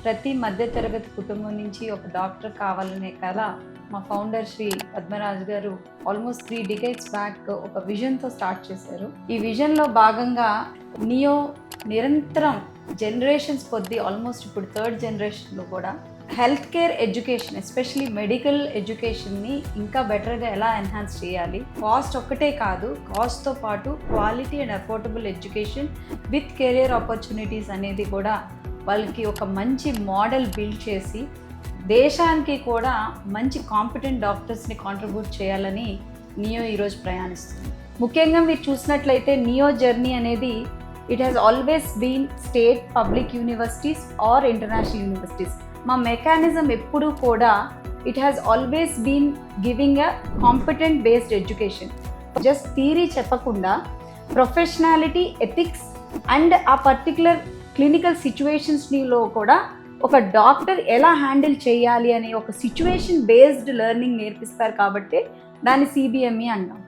ప్రతి మధ్యతరగతి కుటుంబం నుంచి ఒక డాక్టర్ కావాలనే కల మా ఫౌండర్ శ్రీ పద్మరాజు గారు ఆల్మోస్ట్ 3 decades బ్యాక్ ఒక విజన్తో స్టార్ట్ చేశారు. ఈ విజన్లో భాగంగా నియో నిరంతరం జనరేషన్స్ కొద్దీ ఆల్మోస్ట్ ఇప్పుడు 3rd జనరేషన్లో కూడా health care education especially medical ఎడ్యుకేషన్ని ఇంకా బెటర్గా ఎలా ఎన్హాన్స్ చేయాలి, కాస్ట్ ఒక్కటే కాదు, కాస్ట్తో పాటు quality and affordable education with career opportunities అనేది కూడా వాళ్ళకి ఒక మంచి మోడల్ బిల్డ్ చేసి దేశానికి కూడా మంచి కాంపిటెంట్ డాక్టర్స్ని కాంట్రిబ్యూట్ చేయాలని నియో ఈరోజు ప్రయాణిస్తుంది. ముఖ్యంగా మీరు చూసినట్లయితే నియో జర్నీ అనేది it has always been state public universities or international universities. మా మెకానిజం ఎప్పుడూ కూడా it has always been giving a competent based education. Just theory చెప్పకుండా ప్రొఫెషనాలిటీ, ఎథిక్స్ అండ్ ఆ పర్టికులర్ క్లినికల్ సిచ్యువేషన్స్లో కూడా ఒక డాక్టర్ ఎలా హ్యాండిల్ చేయాలి అనే ఒక సిచ్యువేషన్ బేస్డ్ లెర్నింగ్ నేర్పిస్తారు కాబట్టి దాన్ని CBME అంటాం.